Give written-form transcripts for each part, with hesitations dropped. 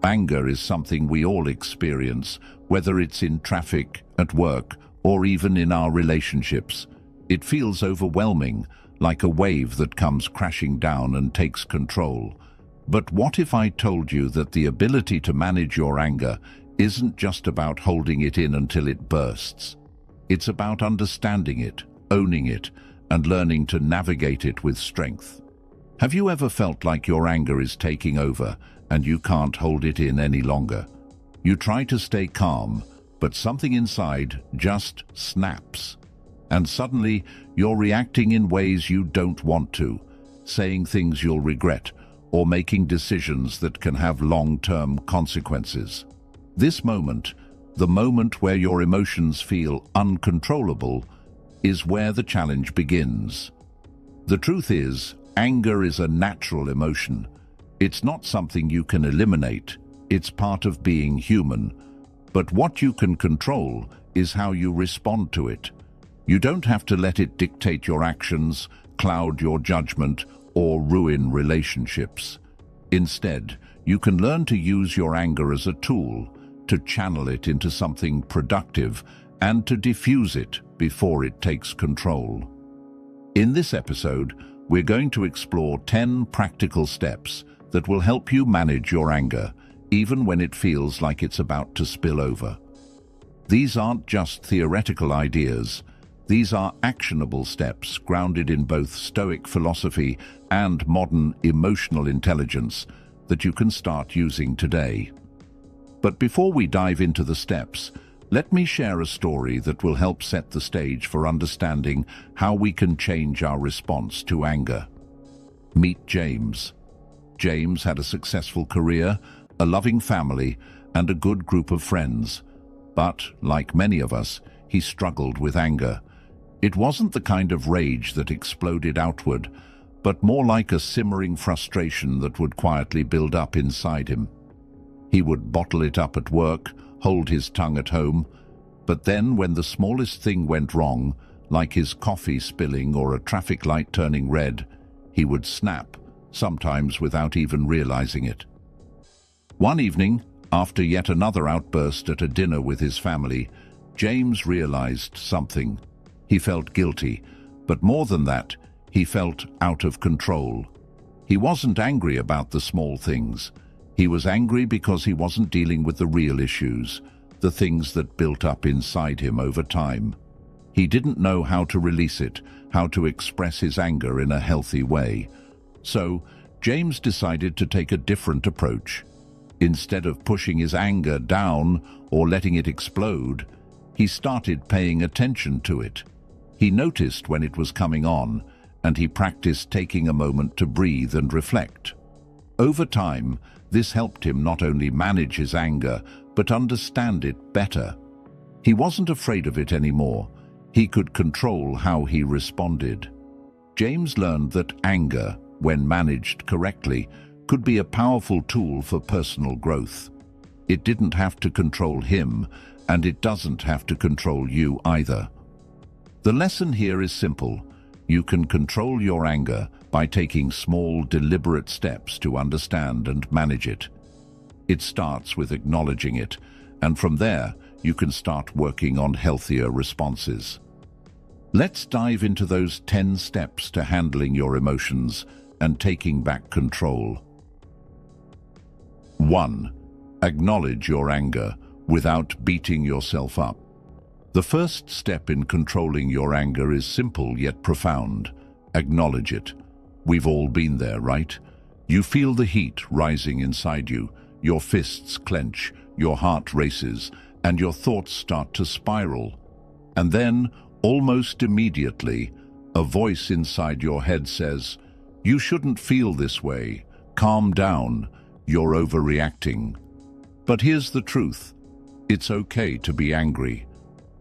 Anger is something we all experience, whether it's in traffic, at work, or even in our relationships. It feels overwhelming, like a wave that comes crashing down and takes control. But what if I told you that the ability to manage your anger isn't just about holding it in until it bursts? It's about understanding it, owning it, and learning to navigate it with strength. Have you ever felt like your anger is taking over and you can't hold it in any longer? You try to stay calm, but something inside just snaps. And suddenly, you're reacting in ways you don't want to, saying things you'll regret, or making decisions that can have long-term consequences. This moment, the moment where your emotions feel uncontrollable, is where the challenge begins. The truth is, anger is a natural emotion. It's not something you can eliminate. It's part of being human. But what you can control is how you respond to it. You don't have to let it dictate your actions, cloud your judgment, or ruin relationships. Instead, you can learn to use your anger as a tool, to channel it into something productive, and to diffuse it before it takes control. In this episode, we're going to explore 10 practical steps that will help you manage your anger, even when it feels like it's about to spill over. These aren't just theoretical ideas. These are actionable steps grounded in both Stoic philosophy and modern emotional intelligence that you can start using today. But before we dive into the steps, let me share a story that will help set the stage for understanding how we can change our response to anger. Meet James. James had a successful career, a loving family, and a good group of friends. But, like many of us, he struggled with anger. It wasn't the kind of rage that exploded outward, but more like a simmering frustration that would quietly build up inside him. He would bottle it up at work, hold his tongue at home, but then when the smallest thing went wrong, like his coffee spilling or a traffic light turning red, he would snap, sometimes without even realizing it. One evening, after yet another outburst at a dinner with his family, James realized something. He felt guilty, but more than that, he felt out of control. He wasn't angry about the small things. He was angry because he wasn't dealing with the real issues, the things that built up inside him over time. He didn't know how to release it, how to express his anger in a healthy way. So, James decided to take a different approach. Instead of pushing his anger down or letting it explode, he started paying attention to it. He noticed when it was coming on, and he practiced taking a moment to breathe and reflect. Over time, this helped him not only manage his anger, but understand it better. He wasn't afraid of it anymore. He could control how he responded. James learned that anger, when managed correctly, could be a powerful tool for personal growth. It didn't have to control him, and it doesn't have to control you either. The lesson here is simple. You can control your anger by taking small, deliberate steps to understand and manage it. It starts with acknowledging it, and from there, you can start working on healthier responses. Let's dive into those 10 steps to handling your emotions and taking back control. 1. Acknowledge your anger without beating yourself up. The first step in controlling your anger is simple yet profound. Acknowledge it. We've all been there, right? You feel the heat rising inside you, your fists clench, your heart races, and your thoughts start to spiral. And then, almost immediately, a voice inside your head says, "You shouldn't feel this way. Calm down. You're overreacting." But here's the truth. It's okay to be angry.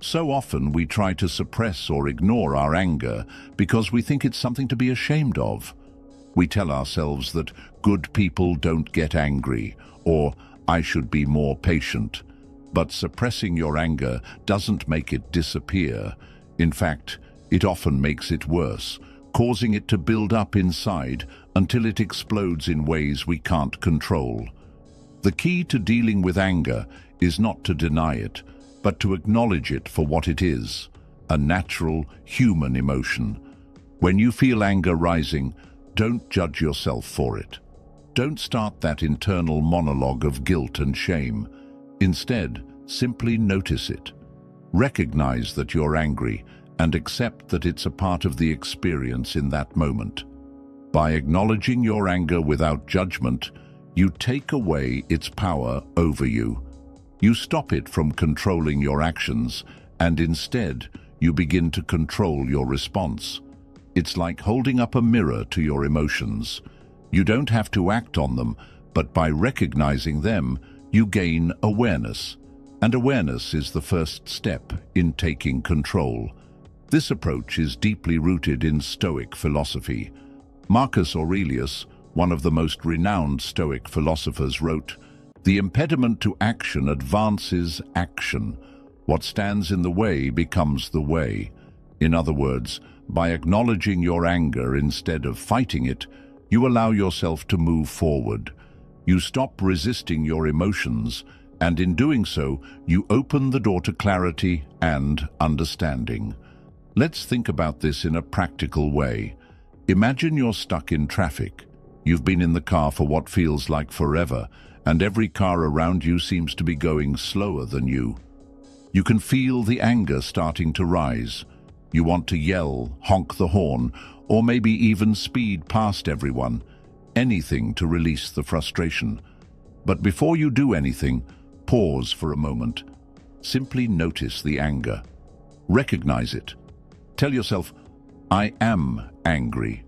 So often we try to suppress or ignore our anger because we think it's something to be ashamed of. We tell ourselves that good people don't get angry, or I should be more patient. But suppressing your anger doesn't make it disappear. In fact, it often makes it worse, causing it to build up inside until it explodes in ways we can't control. The key to dealing with anger is not to deny it, but to acknowledge it for what it is, a natural, human emotion. When you feel anger rising, don't judge yourself for it. Don't start that internal monologue of guilt and shame. Instead, simply notice it. Recognize that you're angry and accept that it's a part of the experience in that moment. By acknowledging your anger without judgment, you take away its power over you. You stop it from controlling your actions, and instead, you begin to control your response. It's like holding up a mirror to your emotions. You don't have to act on them, but by recognizing them, you gain awareness. And awareness is the first step in taking control. This approach is deeply rooted in Stoic philosophy. Marcus Aurelius, one of the most renowned Stoic philosophers, wrote, "The impediment to action advances action. What stands in the way becomes the way." In other words, by acknowledging your anger instead of fighting it, you allow yourself to move forward. You stop resisting your emotions, and in doing so, you open the door to clarity and understanding. Let's think about this in a practical way. Imagine you're stuck in traffic. You've been in the car for what feels like forever, and every car around you seems to be going slower than you. You can feel the anger starting to rise. You want to yell, honk the horn, or maybe even speed past everyone, anything to release the frustration. But before you do anything, pause for a moment. Simply notice the anger. Recognize it. Tell yourself, "I am angry,"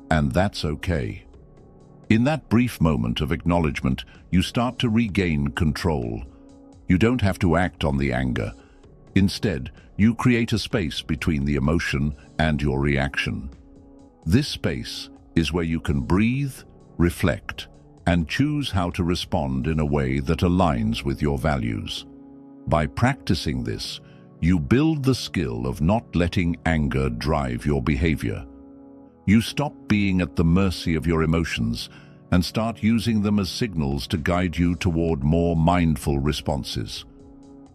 and that's okay. In that brief moment of acknowledgement, you start to regain control. You don't have to act on the anger. Instead, you create a space between the emotion and your reaction. This space is where you can breathe, reflect, and choose how to respond in a way that aligns with your values. By practicing this, you build the skill of not letting anger drive your behavior. You stop being at the mercy of your emotions and start using them as signals to guide you toward more mindful responses.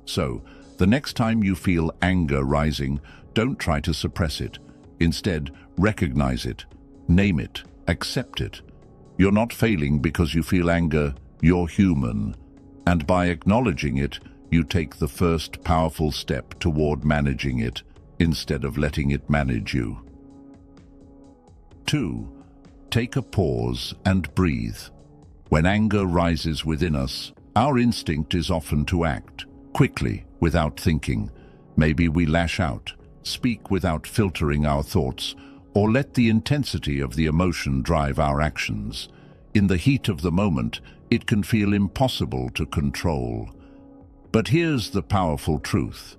So, the next time you feel anger rising, don't try to suppress it. Instead, recognize it, name it, accept it. You're not failing because you feel anger, you're human. And by acknowledging it, you take the first powerful step toward managing it, instead of letting it manage you. 2. Take a pause and breathe. When anger rises within us, our instinct is often to act, quickly, without thinking. Maybe we lash out, speak without filtering our thoughts, or let the intensity of the emotion drive our actions. In the heat of the moment, it can feel impossible to control. But here's the powerful truth.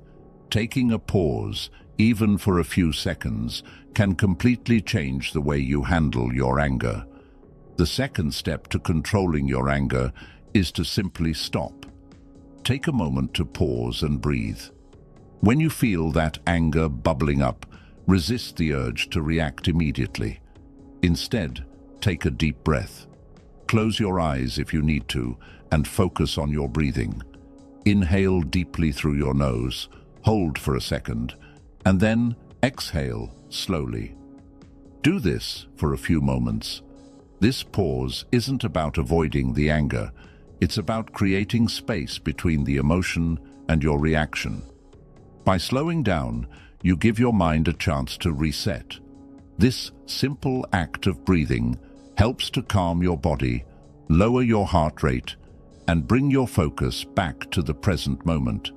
Taking a pause, even for a few seconds, can completely change the way you handle your anger. The second step to controlling your anger is to simply stop. Take a moment to pause and breathe. When you feel that anger bubbling up, resist the urge to react immediately. Instead, take a deep breath. Close your eyes if you need to, and focus on your breathing. Inhale deeply through your nose, hold for a second, and then exhale slowly. Do this for a few moments. This pause isn't about avoiding the anger. It's about creating space between the emotion and your reaction. By slowing down, you give your mind a chance to reset. This simple act of breathing helps to calm your body, lower your heart rate, and bring your focus back to the present moment.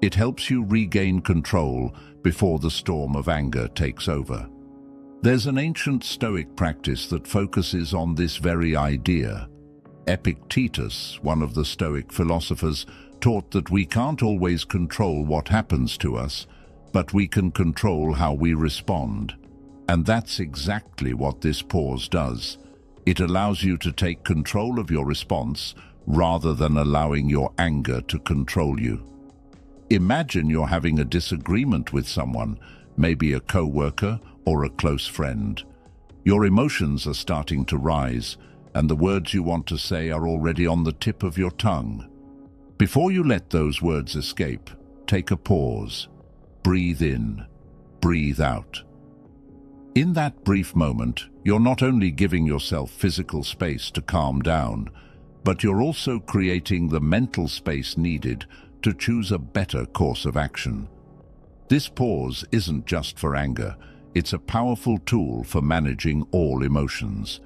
It helps you regain control before the storm of anger takes over. There's an ancient Stoic practice that focuses on this very idea. Epictetus, one of the Stoic philosophers, taught that we can't always control what happens to us, but we can control how we respond. And that's exactly what this pause does. It allows you to take control of your response rather than allowing your anger to control you. Imagine you're having a disagreement with someone, maybe a co-worker or a close friend. Your emotions are starting to rise, and the words you want to say are already on the tip of your tongue. Before you let those words escape, take a pause. Breathe in, breathe out. In that brief moment, you're not only giving yourself physical space to calm down, but you're also creating the mental space needed to choose a better course of action. This pause isn't just for anger, it's a powerful tool for managing all emotions.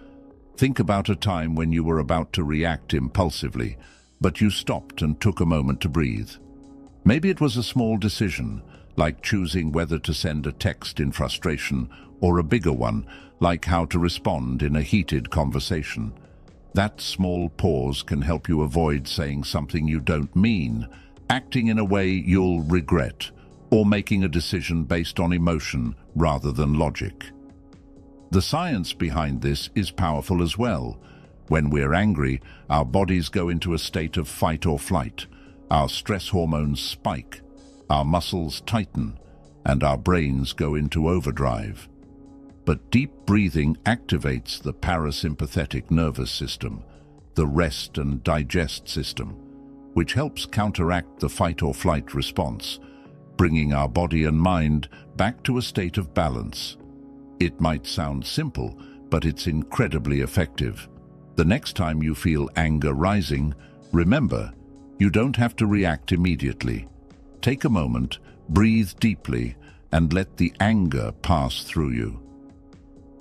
Think about a time when you were about to react impulsively, but you stopped and took a moment to breathe. Maybe it was a small decision, like choosing whether to send a text in frustration, or a bigger one, like how to respond in a heated conversation. That small pause can help you avoid saying something you don't mean, acting in a way you'll regret, or making a decision based on emotion rather than logic. The science behind this is powerful as well. When we're angry, our bodies go into a state of fight or flight. Our stress hormones spike, our muscles tighten, and our brains go into overdrive. But deep breathing activates the parasympathetic nervous system, the rest and digest system, which helps counteract the fight or flight response, bringing our body and mind back to a state of balance. It might sound simple, but it's incredibly effective. The next time you feel anger rising, remember, you don't have to react immediately. Take a moment, breathe deeply, and let the anger pass through you.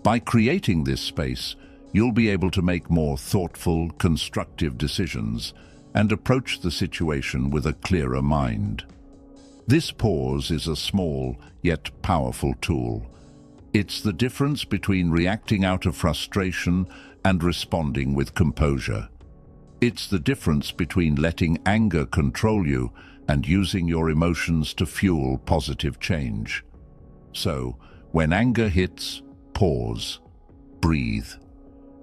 By creating this space, you'll be able to make more thoughtful, constructive decisions and approach the situation with a clearer mind. This pause is a small yet powerful tool. It's the difference between reacting out of frustration and responding with composure. It's the difference between letting anger control you and using your emotions to fuel positive change. So, when anger hits, pause, breathe,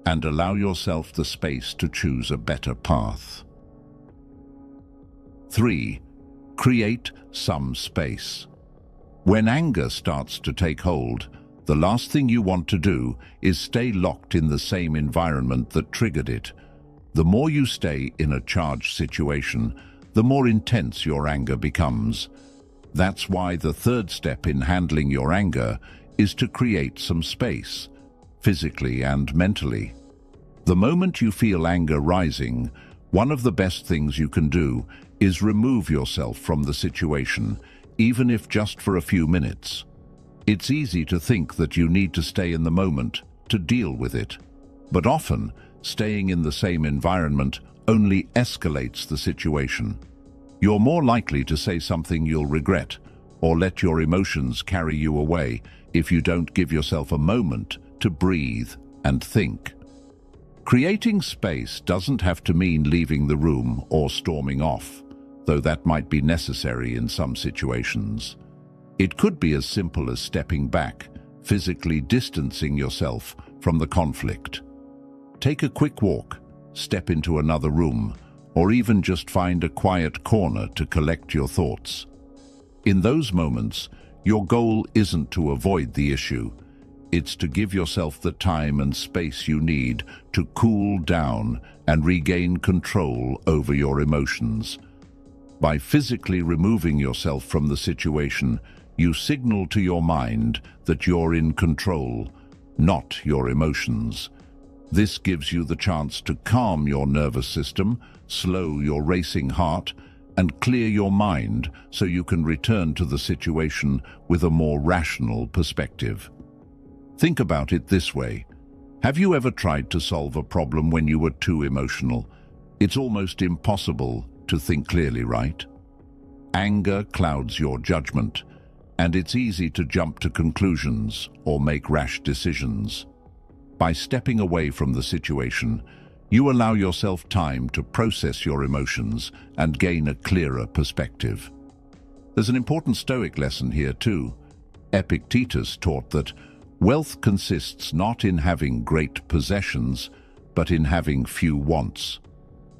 and allow yourself the space to choose a better path. 3. Create some space. When anger starts to take hold, the last thing you want to do is stay locked in the same environment that triggered it. The more you stay in a charged situation, the more intense your anger becomes. That's why the third step in handling your anger is to create some space, physically and mentally. The moment you feel anger rising, one of the best things you can do is remove yourself from the situation, even if just for a few minutes. It's easy to think that you need to stay in the moment to deal with it, but often staying in the same environment only escalates the situation. You're more likely to say something you'll regret or let your emotions carry you away if you don't give yourself a moment to breathe and think. Creating space doesn't have to mean leaving the room or storming off, though that might be necessary in some situations. It could be as simple as stepping back, physically distancing yourself from the conflict. Take a quick walk, step into another room, or even just find a quiet corner to collect your thoughts. In those moments, your goal isn't to avoid the issue. It's to give yourself the time and space you need to cool down and regain control over your emotions. By physically removing yourself from the situation, you signal to your mind that you're in control, not your emotions. This gives you the chance to calm your nervous system, slow your racing heart, and clear your mind so you can return to the situation with a more rational perspective. Think about it this way. Have you ever tried to solve a problem when you were too emotional? It's almost impossible to think clearly, right? Anger clouds your judgment, and it's easy to jump to conclusions or make rash decisions. By stepping away from the situation, you allow yourself time to process your emotions and gain a clearer perspective. There's an important Stoic lesson here too. Epictetus taught that wealth consists not in having great possessions, but in having few wants.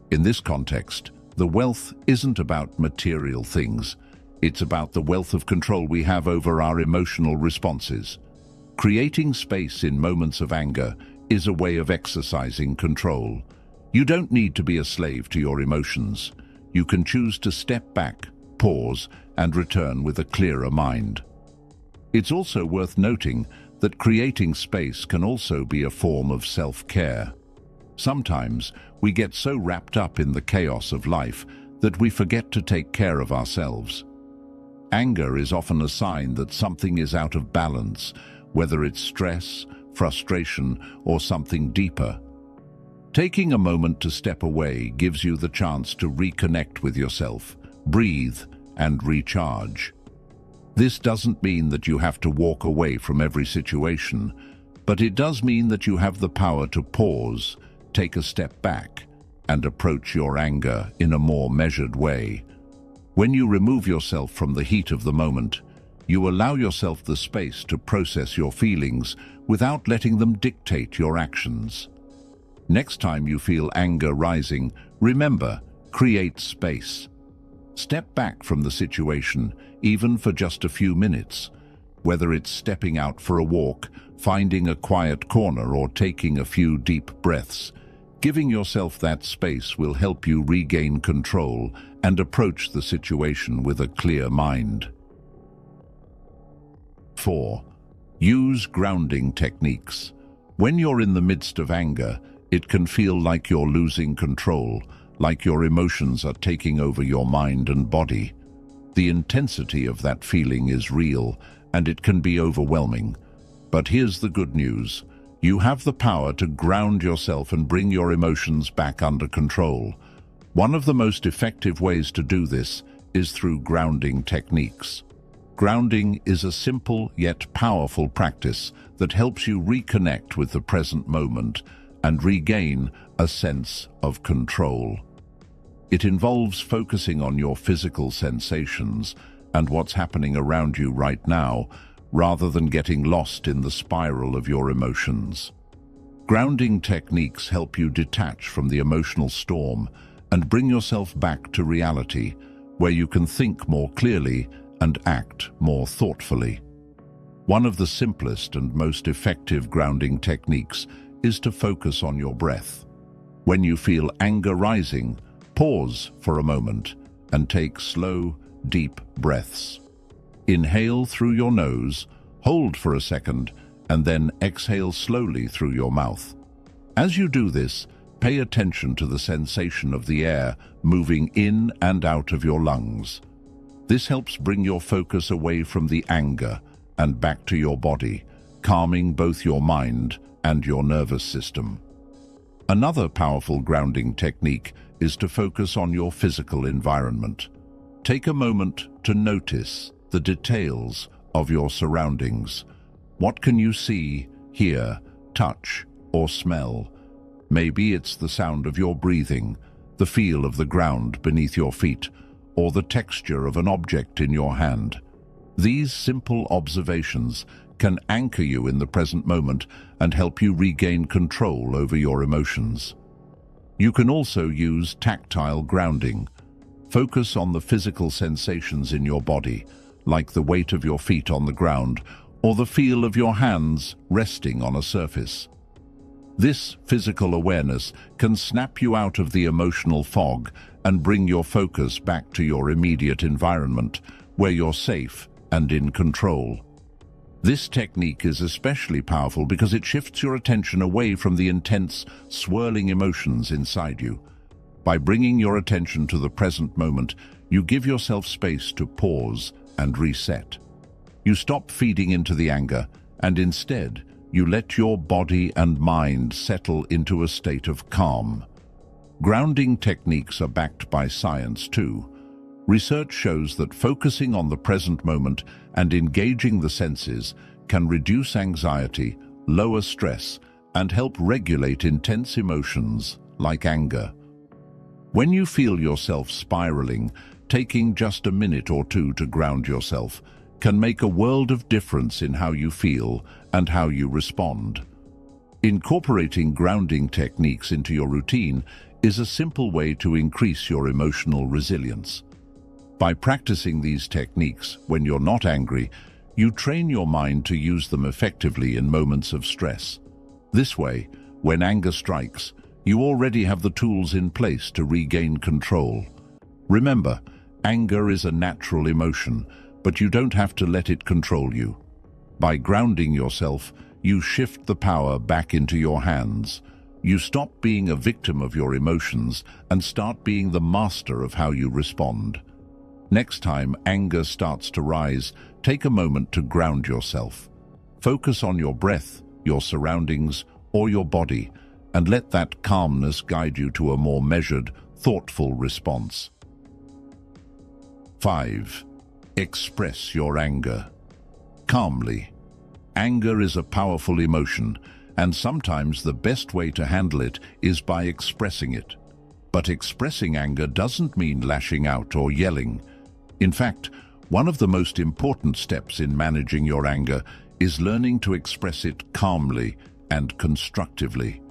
In this context, the wealth isn't about material things. It's about the wealth of control we have over our emotional responses. Creating space in moments of anger is a way of exercising control. You don't need to be a slave to your emotions. You can choose to step back, pause, and return with a clearer mind. It's also worth noting that creating space can also be a form of self-care. Sometimes we get so wrapped up in the chaos of life that we forget to take care of ourselves. Anger is often a sign that something is out of balance, whether it's stress, frustration, or something deeper. Taking a moment to step away gives you the chance to reconnect with yourself, breathe, and recharge. This doesn't mean that you have to walk away from every situation, but it does mean that you have the power to pause, take a step back, and approach your anger in a more measured way. When you remove yourself from the heat of the moment, you allow yourself the space to process your feelings without letting them dictate your actions. Next time you feel anger rising, remember, create space. Step back from the situation, even for just a few minutes. Whether it's stepping out for a walk, finding a quiet corner, or taking a few deep breaths, giving yourself that space will help you regain control and approach the situation with a clear mind. 4. Use grounding techniques. When you're in the midst of anger, it can feel like you're losing control, like your emotions are taking over your mind and body. The intensity of that feeling is real, and it can be overwhelming. But here's the good news. You have the power to ground yourself and bring your emotions back under control. One of the most effective ways to do this is through grounding techniques. Grounding is a simple yet powerful practice that helps you reconnect with the present moment and regain a sense of control. It involves focusing on your physical sensations and what's happening around you right now, rather than getting lost in the spiral of your emotions. Grounding techniques help you detach from the emotional storm and bring yourself back to reality, where you can think more clearly and act more thoughtfully. One of the simplest and most effective grounding techniques is to focus on your breath. When you feel anger rising, pause for a moment and take slow, deep breaths. Inhale through your nose, hold for a second, and then exhale slowly through your mouth. As you do this, pay attention to the sensation of the air moving in and out of your lungs. This helps bring your focus away from the anger and back to your body, calming both your mind and your nervous system. Another powerful grounding technique is to focus on your physical environment. Take a moment to notice the details of your surroundings. What can you see, hear, touch, or smell? Maybe it's the sound of your breathing, the feel of the ground beneath your feet, or the texture of an object in your hand. These simple observations can anchor you in the present moment and help you regain control over your emotions. You can also use tactile grounding. Focus on the physical sensations in your body, like the weight of your feet on the ground or the feel of your hands resting on a surface. This physical awareness can snap you out of the emotional fog and bring your focus back to your immediate environment, where you're safe and in control. This technique is especially powerful because it shifts your attention away from the intense, swirling emotions inside you. By bringing your attention to the present moment, you give yourself space to pause and reset. You stop feeding into the anger, and instead, you let your body and mind settle into a state of calm. Grounding techniques are backed by science too. Research shows that focusing on the present moment and engaging the senses can reduce anxiety, lower stress, and help regulate intense emotions like anger. When you feel yourself spiraling, taking just a minute or two to ground yourself can make a world of difference in how you feel and how you respond. Incorporating grounding techniques into your routine is a simple way to increase your emotional resilience. By practicing these techniques when you're not angry, you train your mind to use them effectively in moments of stress. This way, when anger strikes, you already have the tools in place to regain control. Remember, anger is a natural emotion, but you don't have to let it control you. By grounding yourself, you shift the power back into your hands. You stop being a victim of your emotions and start being the master of how you respond. Next time anger starts to rise, take a moment to ground yourself. Focus on your breath, your surroundings, or your body, and let that calmness guide you to a more measured, thoughtful response. 5. Express your anger. Calmly. Anger is a powerful emotion, and sometimes the best way to handle it is by expressing it. But expressing anger doesn't mean lashing out or yelling. In fact, one of the most important steps in managing your anger is learning to express it calmly and constructively.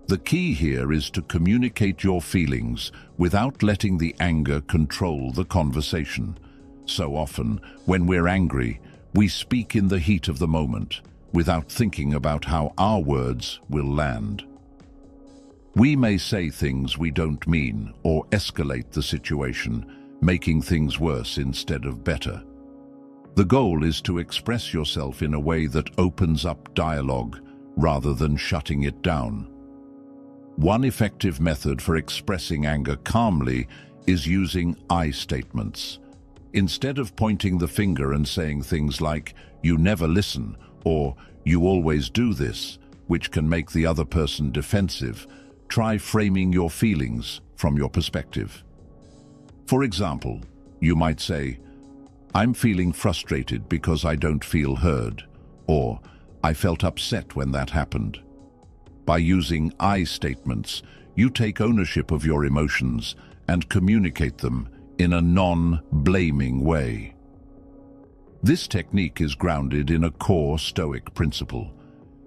The key here is to communicate your feelings without letting the anger control the conversation. So often, when we're angry, we speak in the heat of the moment, without thinking about how our words will land. We may say things we don't mean or escalate the situation, making things worse instead of better. The goal is to express yourself in a way that opens up dialogue rather than shutting it down. One effective method for expressing anger calmly is using I statements. Instead of pointing the finger and saying things like, "You never listen," or "You always do this," which can make the other person defensive, try framing your feelings from your perspective. For example, you might say, "I'm feeling frustrated because I don't feel heard," or "I felt upset when that happened." By using I statements, you take ownership of your emotions and communicate them in a non-blaming way. This technique is grounded in a core Stoic principle.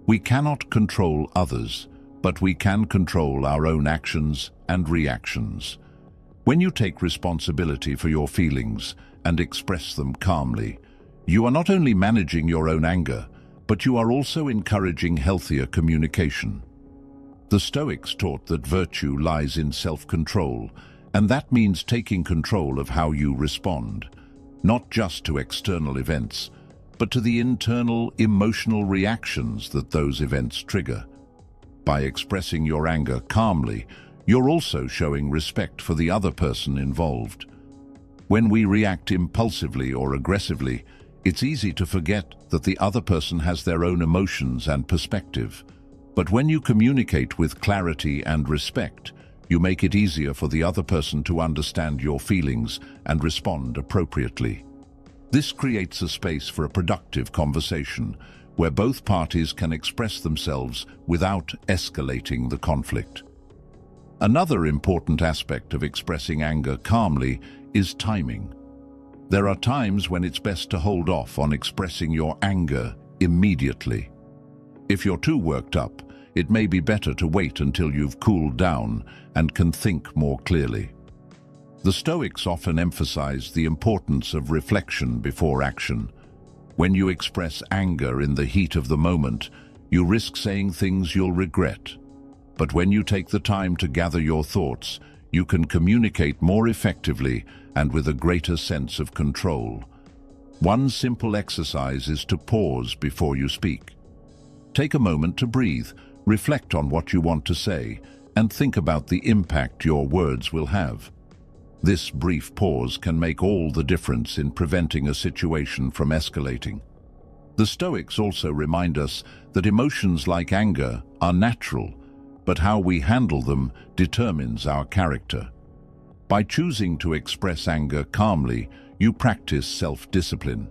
We cannot control others, but we can control our own actions and reactions. When you take responsibility for your feelings and express them calmly, you are not only managing your own anger, but you are also encouraging healthier communication. The Stoics taught that virtue lies in self-control, and that means taking control of how you respond, not just to external events, but to the internal emotional reactions that those events trigger. By expressing your anger calmly, you're also showing respect for the other person involved. When we react impulsively or aggressively, it's easy to forget that the other person has their own emotions and perspective. But when you communicate with clarity and respect, you make it easier for the other person to understand your feelings and respond appropriately. This creates a space for a productive conversation where both parties can express themselves without escalating the conflict. Another important aspect of expressing anger calmly is timing. There are times when it's best to hold off on expressing your anger immediately. If you're too worked up, it may be better to wait until you've cooled down and can think more clearly. The Stoics often emphasize the importance of reflection before action. When you express anger in the heat of the moment, you risk saying things you'll regret. But when you take the time to gather your thoughts, you can communicate more effectively and with a greater sense of control. One simple exercise is to pause before you speak. Take a moment to breathe, reflect on what you want to say, and think about the impact your words will have. This brief pause can make all the difference in preventing a situation from escalating. The Stoics also remind us that emotions like anger are natural, but how we handle them determines our character. By choosing to express anger calmly, you practice self-discipline.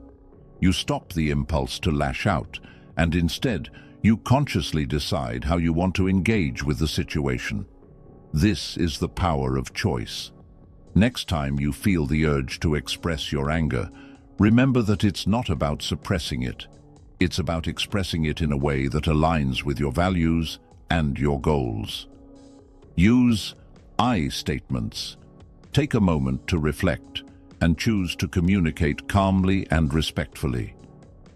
You stop the impulse to lash out, and instead, you consciously decide how you want to engage with the situation. This is the power of choice. Next time you feel the urge to express your anger, remember that it's not about suppressing it. It's about expressing it in a way that aligns with your values and your goals. Use I statements. Take a moment to reflect and choose to communicate calmly and respectfully.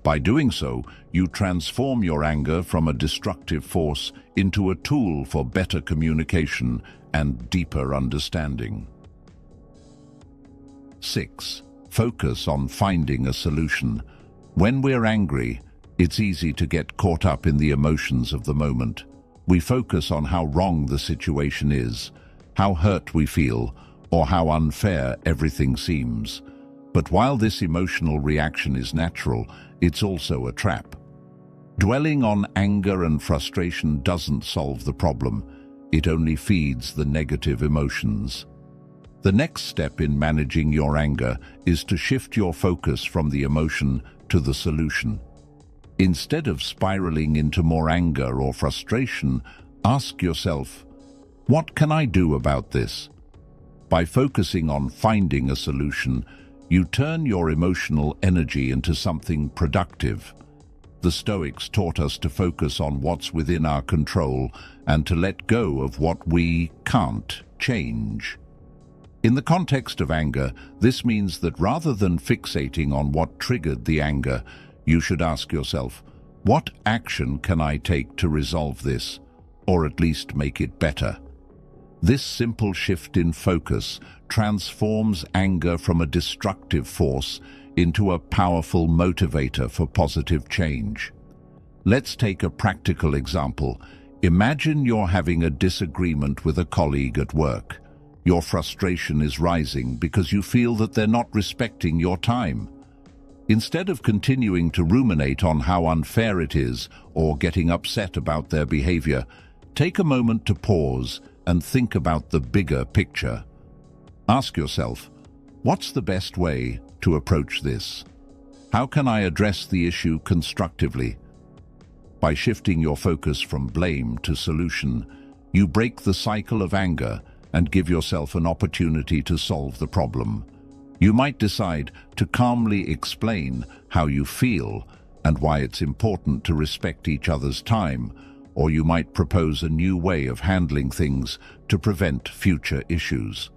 By doing so, you transform your anger from a destructive force into a tool for better communication and deeper understanding. 6. Focus on finding a solution. When we're angry, it's easy to get caught up in the emotions of the moment. We focus on how wrong the situation is, how hurt we feel, or how unfair everything seems. But while this emotional reaction is natural, it's also a trap. Dwelling on anger and frustration doesn't solve the problem. It only feeds the negative emotions. The next step in managing your anger is to shift your focus from the emotion to the solution. Instead of spiraling into more anger or frustration, ask yourself, what can I do about this? By focusing on finding a solution, you turn your emotional energy into something productive. The Stoics taught us to focus on what's within our control and to let go of what we can't change. In the context of anger, this means that rather than fixating on what triggered the anger, you should ask yourself, what action can I take to resolve this, or at least make it better? This simple shift in focus transforms anger from a destructive force into a powerful motivator for positive change. Let's take a practical example. Imagine you're having a disagreement with a colleague at work. Your frustration is rising because you feel that they're not respecting your time. Instead of continuing to ruminate on how unfair it is or getting upset about their behavior, take a moment to pause and think about the bigger picture. Ask yourself, what's the best way to approach this? How can I address the issue constructively? By shifting your focus from blame to solution, you break the cycle of anger and give yourself an opportunity to solve the problem. You might decide to calmly explain how you feel and why it's important to respect each other's time, or you might propose a new way of handling things to prevent future issues.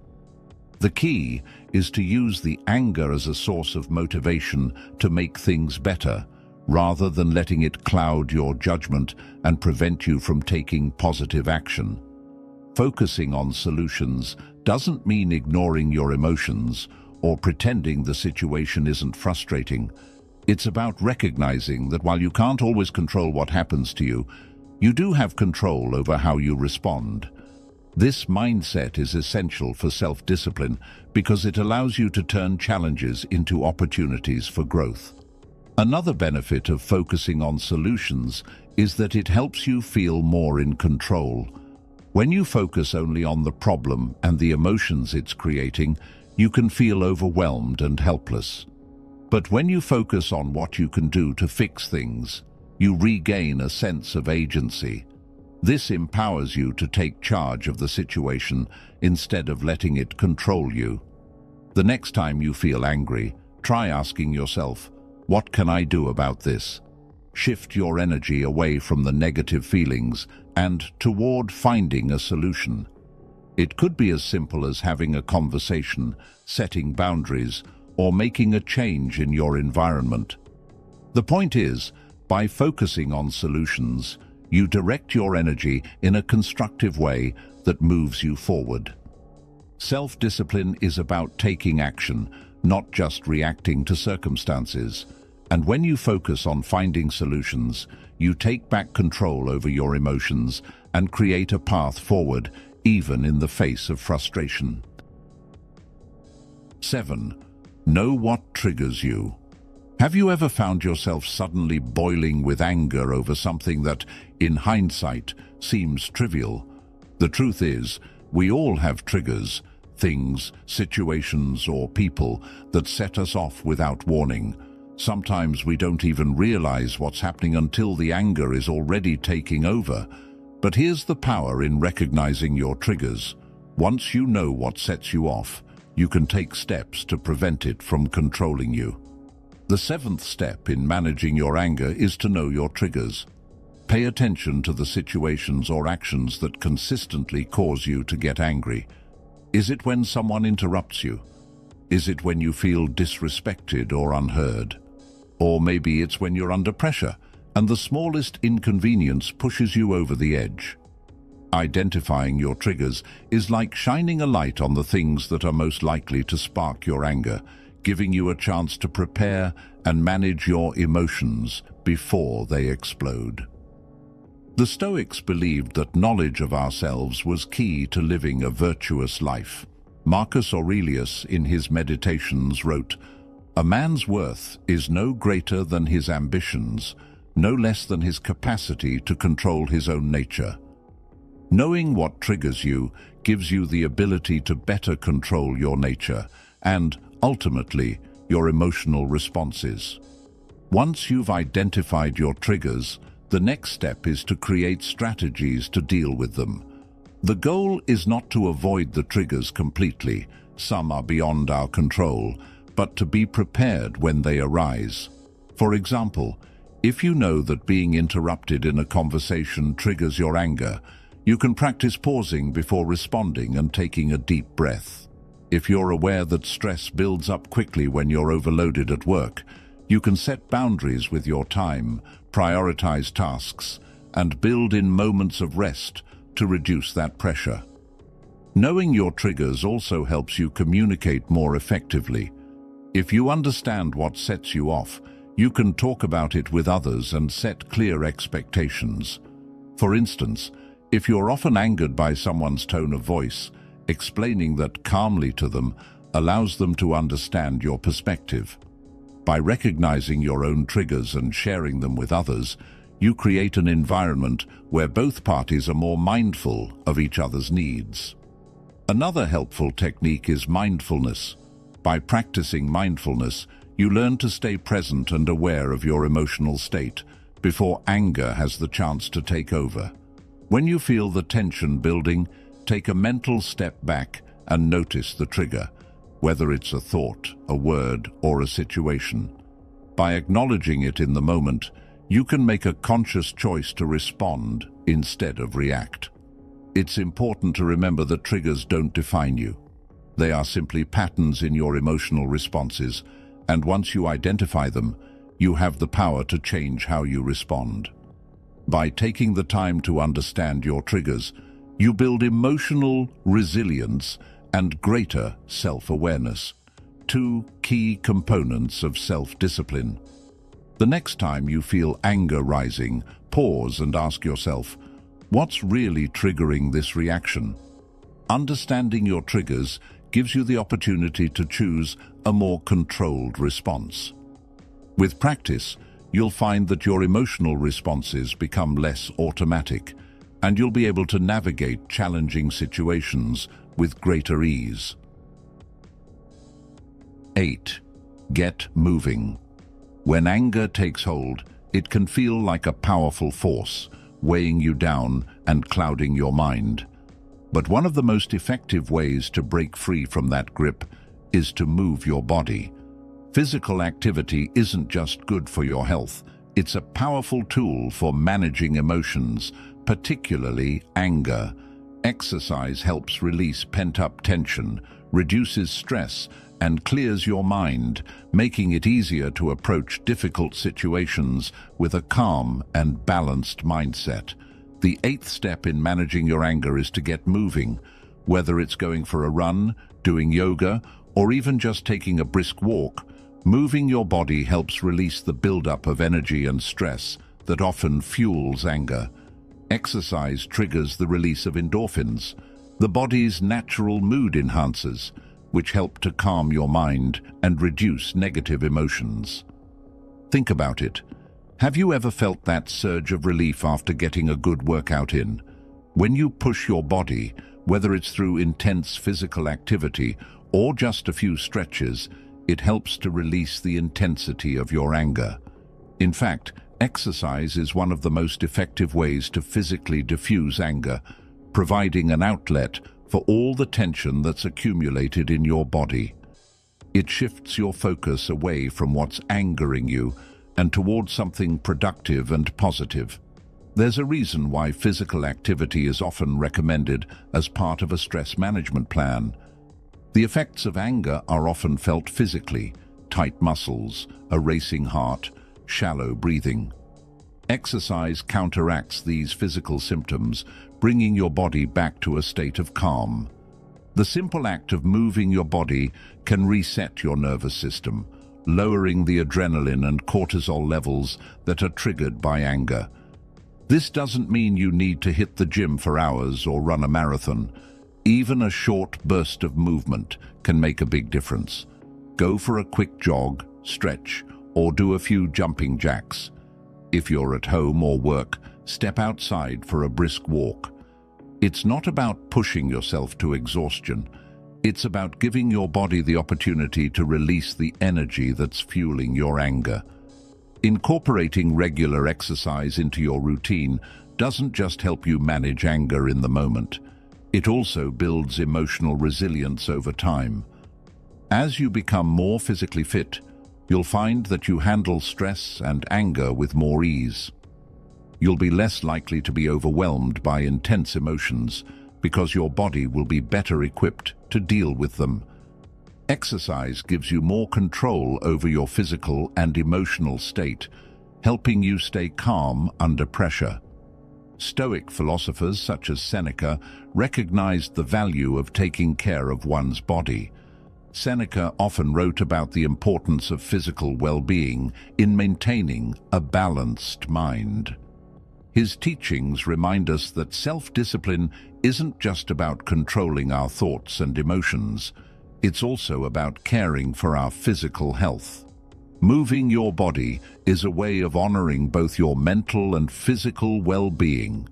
The key is to use the anger as a source of motivation to make things better, rather than letting it cloud your judgment and prevent you from taking positive action. Focusing on solutions doesn't mean ignoring your emotions or pretending the situation isn't frustrating. It's about recognizing that while you can't always control what happens to you, you do have control over how you respond. This mindset is essential for self-discipline because it allows you to turn challenges into opportunities for growth. Another benefit of focusing on solutions is that it helps you feel more in control. When you focus only on the problem and the emotions it's creating, you can feel overwhelmed and helpless. But when you focus on what you can do to fix things, you regain a sense of agency. This empowers you to take charge of the situation instead of letting it control you. The next time you feel angry, try asking yourself, what can I do about this? Shift your energy away from the negative feelings and toward finding a solution. It could be as simple as having a conversation, setting boundaries, or making a change in your environment. The point is, by focusing on solutions, you direct your energy in a constructive way that moves you forward. Self-discipline is about taking action, not just reacting to circumstances. And when you focus on finding solutions, you take back control over your emotions and create a path forward, even in the face of frustration. 7. Know what triggers you. Have you ever found yourself suddenly boiling with anger over something that, in hindsight, seems trivial? The truth is, we all have triggers, things, situations, or people that set us off without warning. Sometimes we don't even realize what's happening until the anger is already taking over. But here's the power in recognizing your triggers. Once you know what sets you off, you can take steps to prevent it from controlling you. The 7th step in managing your anger is to know your triggers. Pay attention to the situations or actions that consistently cause you to get angry. Is it when someone interrupts you? Is it when you feel disrespected or unheard? Or maybe it's when you're under pressure, and the smallest inconvenience pushes you over the edge. Identifying your triggers is like shining a light on the things that are most likely to spark your anger, giving you a chance to prepare and manage your emotions before they explode. The Stoics believed that knowledge of ourselves was key to living a virtuous life. Marcus Aurelius, in his Meditations, wrote, "A man's worth is no greater than his ambitions, no less than his capacity to control his own nature." Knowing what triggers you gives you the ability to better control your nature and, ultimately, your emotional responses. Once you've identified your triggers, the next step is to create strategies to deal with them. The goal is not to avoid the triggers completely, some are beyond our control, but to be prepared when they arise. For example, if you know that being interrupted in a conversation triggers your anger, you can practice pausing before responding and taking a deep breath. If you're aware that stress builds up quickly when you're overloaded at work, you can set boundaries with your time, prioritize tasks, and build in moments of rest to reduce that pressure. Knowing your triggers also helps you communicate more effectively. If you understand what sets you off, you can talk about it with others and set clear expectations. For instance, if you're often angered by someone's tone of voice, explaining that calmly to them allows them to understand your perspective. By recognizing your own triggers and sharing them with others, you create an environment where both parties are more mindful of each other's needs. Another helpful technique is mindfulness. By practicing mindfulness, you learn to stay present and aware of your emotional state before anger has the chance to take over. When you feel the tension building, take a mental step back and notice the trigger, whether it's a thought, a word, or a situation. By acknowledging it in the moment, you can make a conscious choice to respond instead of react. It's important to remember that triggers don't define you. They are simply patterns in your emotional responses, and once you identify them, you have the power to change how you respond. By taking the time to understand your triggers, you build emotional resilience and greater self-awareness, two key components of self-discipline. The next time you feel anger rising, pause and ask yourself, what's really triggering this reaction? Understanding your triggers gives you the opportunity to choose a more controlled response. With practice, you'll find that your emotional responses become less automatic, and you'll be able to navigate challenging situations with greater ease. 8. Get moving. When anger takes hold, it can feel like a powerful force, weighing you down and clouding your mind. But one of the most effective ways to break free from that grip is to move your body. Physical activity isn't just good for your health, it's a powerful tool for managing emotions, particularly anger. Exercise helps release pent-up tension, reduces stress, and clears your mind, making it easier to approach difficult situations with a calm and balanced mindset. The 8th step in managing your anger is to get moving. Whether it's going for a run, doing yoga, or even just taking a brisk walk, moving your body helps release the buildup of energy and stress that often fuels anger. Exercise triggers the release of endorphins, the body's natural mood enhancers, which help to calm your mind and reduce negative emotions. Think about it. Have you ever felt that surge of relief after getting a good workout in? When you push your body, whether it's through intense physical activity or just a few stretches, it helps to release the intensity of your anger. In fact, exercise is one of the most effective ways to physically diffuse anger, providing an outlet for all the tension that's accumulated in your body. It shifts your focus away from what's angering you and towards something productive and positive. There's a reason why physical activity is often recommended as part of a stress management plan. The effects of anger are often felt physically: tight muscles, a racing heart, shallow breathing. Exercise counteracts these physical symptoms, bringing your body back to a state of calm. The simple act of moving your body can reset your nervous system, lowering the adrenaline and cortisol levels that are triggered by anger. This doesn't mean you need to hit the gym for hours or run a marathon. Even a short burst of movement can make a big difference. Go for a quick jog, stretch, or do a few jumping jacks. If you're at home or work, step outside for a brisk walk. It's not about pushing yourself to exhaustion. It's about giving your body the opportunity to release the energy that's fueling your anger. Incorporating regular exercise into your routine doesn't just help you manage anger in the moment. It also builds emotional resilience over time. As you become more physically fit, you'll find that you handle stress and anger with more ease. You'll be less likely to be overwhelmed by intense emotions because your body will be better equipped to deal with them. Exercise gives you more control over your physical and emotional state, helping you stay calm under pressure. Stoic philosophers such as Seneca recognized the value of taking care of one's body. Seneca often wrote about the importance of physical well-being in maintaining a balanced mind. His teachings remind us that self-discipline isn't just about controlling our thoughts and emotions. It's also about caring for our physical health. Moving your body is a way of honoring both your mental and physical well-being.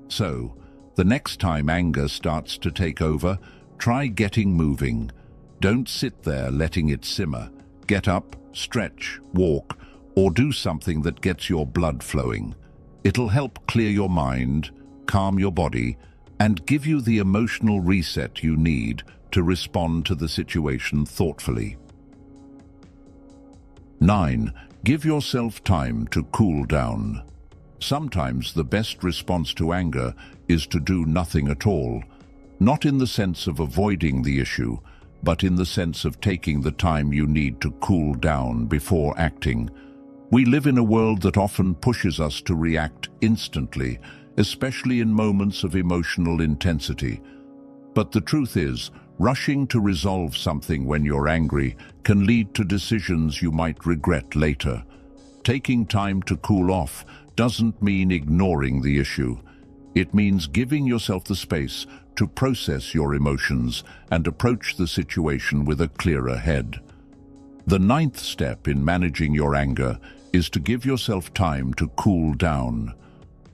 So, the next time anger starts to take over, try getting moving. Don't sit there letting it simmer. Get up, stretch, walk, or do something that gets your blood flowing. It'll help clear your mind, calm your body, and give you the emotional reset you need to respond to the situation thoughtfully. 9. Give yourself time to cool down. Sometimes the best response to anger is to do nothing at all, not in the sense of avoiding the issue, but in the sense of taking the time you need to cool down before acting. We live in a world that often pushes us to react instantly, especially in moments of emotional intensity. But the truth is, rushing to resolve something when you're angry can lead to decisions you might regret later. Taking time to cool off doesn't mean ignoring the issue. It means giving yourself the space to process your emotions and approach the situation with a clearer head. The 9th step in managing your anger is to give yourself time to cool down.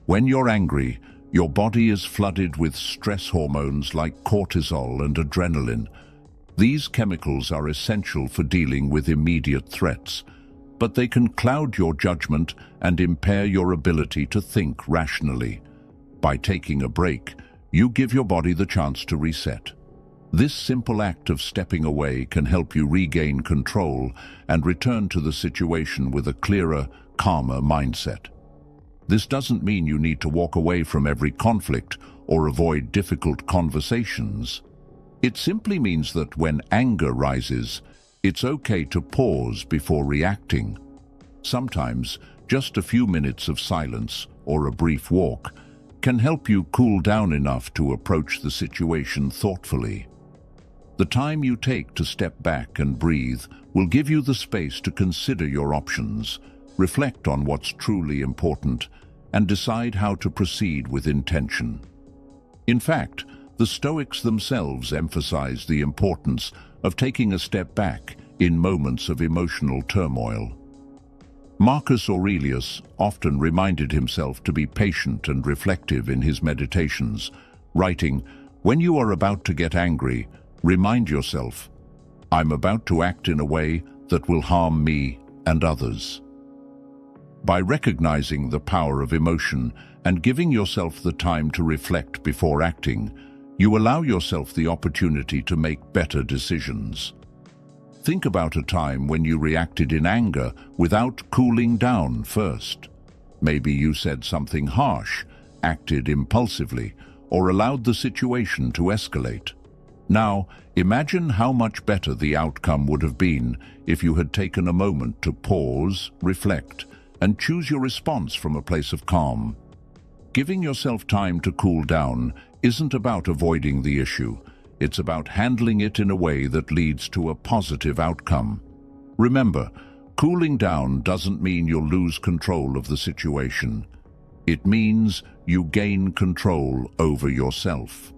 When you're angry, your body is flooded with stress hormones like cortisol and adrenaline. These chemicals are essential for dealing with immediate threats, but they can cloud your judgment and impair your ability to think rationally. By taking a break, you give your body the chance to reset. This simple act of stepping away can help you regain control and return to the situation with a clearer, calmer mindset. This doesn't mean you need to walk away from every conflict or avoid difficult conversations. It simply means that when anger rises, it's okay to pause before reacting. Sometimes, just a few minutes of silence or a brief walk can help you cool down enough to approach the situation thoughtfully. The time you take to step back and breathe will give you the space to consider your options, reflect on what's truly important, and decide how to proceed with intention. In fact, the Stoics themselves emphasize the importance of taking a step back in moments of emotional turmoil. Marcus Aurelius often reminded himself to be patient and reflective in his meditations, writing, "When you are about to get angry, remind yourself, I'm about to act in a way that will harm me and others." By recognizing the power of emotion and giving yourself the time to reflect before acting, you allow yourself the opportunity to make better decisions. Think about a time when you reacted in anger without cooling down first. Maybe you said something harsh, acted impulsively, or allowed the situation to escalate. Now, imagine how much better the outcome would have been if you had taken a moment to pause, reflect, and choose your response from a place of calm. Giving yourself time to cool down isn't about avoiding the issue. It's about handling it in a way that leads to a positive outcome. Remember, cooling down doesn't mean you'll lose control of the situation. It means you gain control over yourself.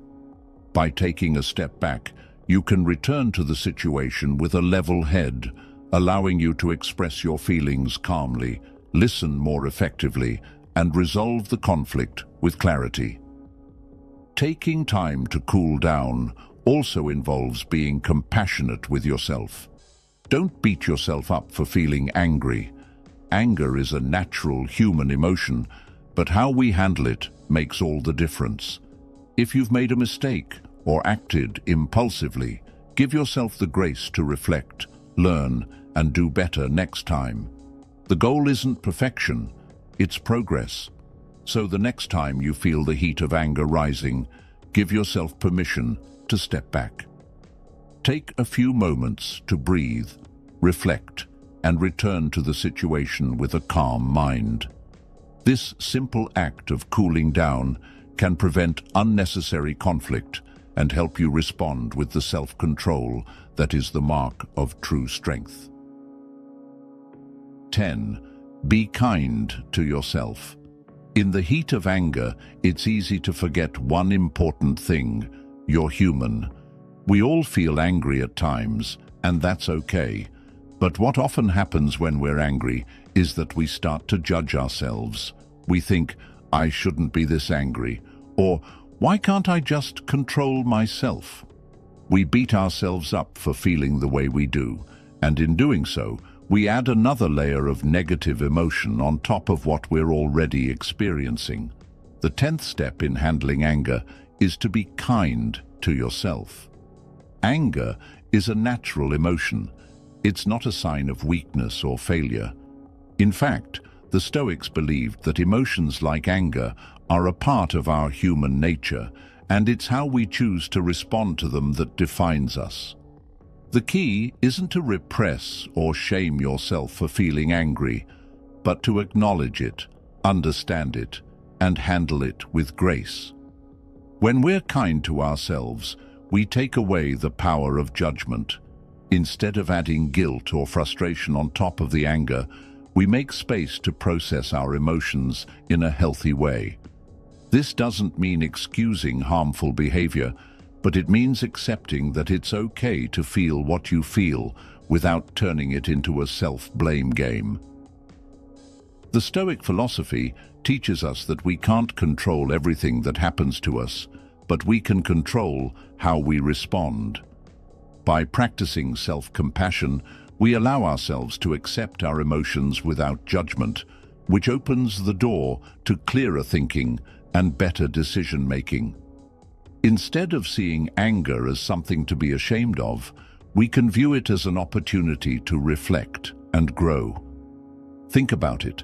By taking a step back, you can return to the situation with a level head, allowing you to express your feelings calmly, listen more effectively, and resolve the conflict with clarity. Taking time to cool down also involves being compassionate with yourself. Don't beat yourself up for feeling angry. Anger is a natural human emotion, but how we handle it makes all the difference. If you've made a mistake or acted impulsively, give yourself the grace to reflect, learn, and do better next time. The goal isn't perfection, it's progress. So the next time you feel the heat of anger rising, give yourself permission to step back. Take a few moments to breathe, reflect, and return to the situation with a calm mind. This simple act of cooling down can prevent unnecessary conflict and help you respond with the self-control that is the mark of true strength. 10. Be kind to yourself. In the heat of anger, it's easy to forget one important thing: you're human. We all feel angry at times, and that's okay. But what often happens when we're angry is that we start to judge ourselves. We think, I shouldn't be this angry, or why can't I just control myself? We beat ourselves up for feeling the way we do, and in doing so, we add another layer of negative emotion on top of what we're already experiencing. The 10th step in handling anger is to be kind to yourself. Anger is a natural emotion. It's not a sign of weakness or failure. In fact, the Stoics believed that emotions like anger are a part of our human nature, and it's how we choose to respond to them that defines us. The key isn't to repress or shame yourself for feeling angry, but to acknowledge it, understand it, and handle it with grace. When we're kind to ourselves, we take away the power of judgment. Instead of adding guilt or frustration on top of the anger, we make space to process our emotions in a healthy way. This doesn't mean excusing harmful behavior, but it means accepting that it's okay to feel what you feel without turning it into a self-blame game. The Stoic philosophy teaches us that we can't control everything that happens to us, but we can control how we respond. By practicing self-compassion, we allow ourselves to accept our emotions without judgment, which opens the door to clearer thinking and better decision-making. Instead of seeing anger as something to be ashamed of, we can view it as an opportunity to reflect and grow. Think about it.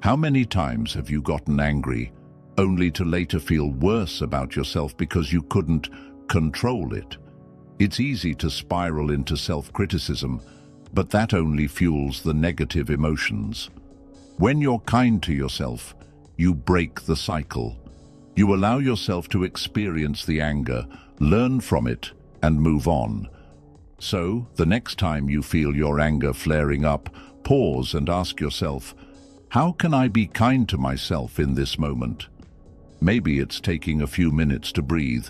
How many times have you gotten angry, only to later feel worse about yourself because you couldn't control it? It's easy to spiral into self-criticism, but that only fuels the negative emotions. When you're kind to yourself, you break the cycle. You allow yourself to experience the anger, learn from it, and move on. So, the next time you feel your anger flaring up, pause and ask yourself, how can I be kind to myself in this moment? Maybe it's taking a few minutes to breathe,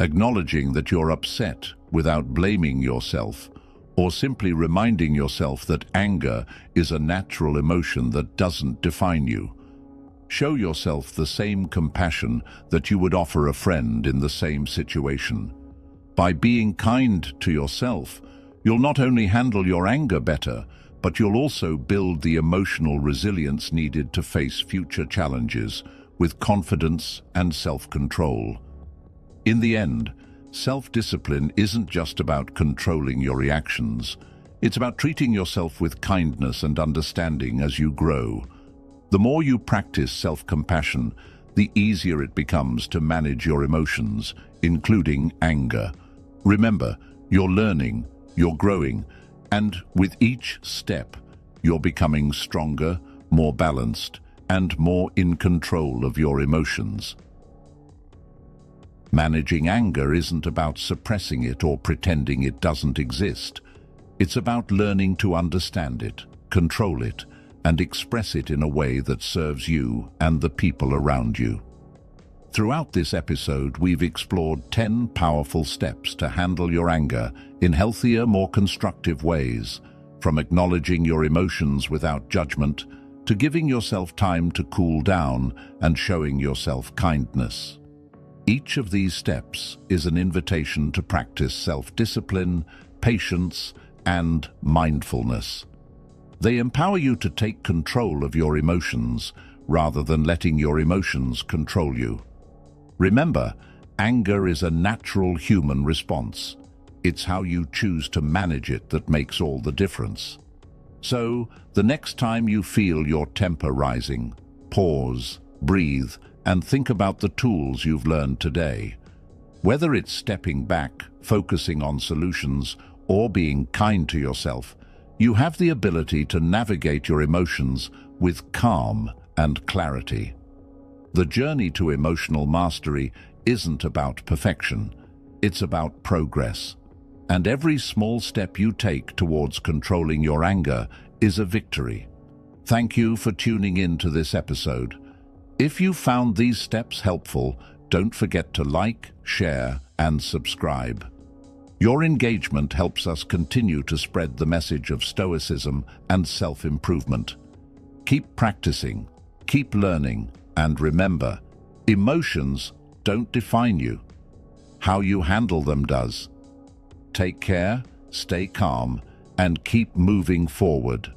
acknowledging that you're upset without blaming yourself, or simply reminding yourself that anger is a natural emotion that doesn't define you. Show yourself the same compassion that you would offer a friend in the same situation. By being kind to yourself, you'll not only handle your anger better, but you'll also build the emotional resilience needed to face future challenges with confidence and self-control. In the end, self-discipline isn't just about controlling your reactions. It's about treating yourself with kindness and understanding as you grow. The more you practice self-compassion, the easier it becomes to manage your emotions, including anger. Remember, you're learning, you're growing, and with each step, you're becoming stronger, more balanced, and more in control of your emotions. Managing anger isn't about suppressing it or pretending it doesn't exist. It's about learning to understand it, control it, and express it in a way that serves you and the people around you. Throughout this episode, we've explored 10 powerful steps to handle your anger in healthier, more constructive ways, from acknowledging your emotions without judgment to giving yourself time to cool down and showing yourself kindness. Each of these steps is an invitation to practice self-discipline, patience, and mindfulness. They empower you to take control of your emotions rather than letting your emotions control you. Remember, anger is a natural human response. It's how you choose to manage it that makes all the difference. So, the next time you feel your temper rising, pause, breathe, and think about the tools you've learned today. Whether it's stepping back, focusing on solutions, or being kind to yourself, you have the ability to navigate your emotions with calm and clarity. The journey to emotional mastery isn't about perfection, it's about progress. And every small step you take towards controlling your anger is a victory. Thank you for tuning in to this episode. If you found these steps helpful, don't forget to like, share, and subscribe. Your engagement helps us continue to spread the message of Stoicism and self-improvement. Keep practicing, keep learning, and remember, emotions don't define you. How you handle them does. Take care, stay calm, and keep moving forward.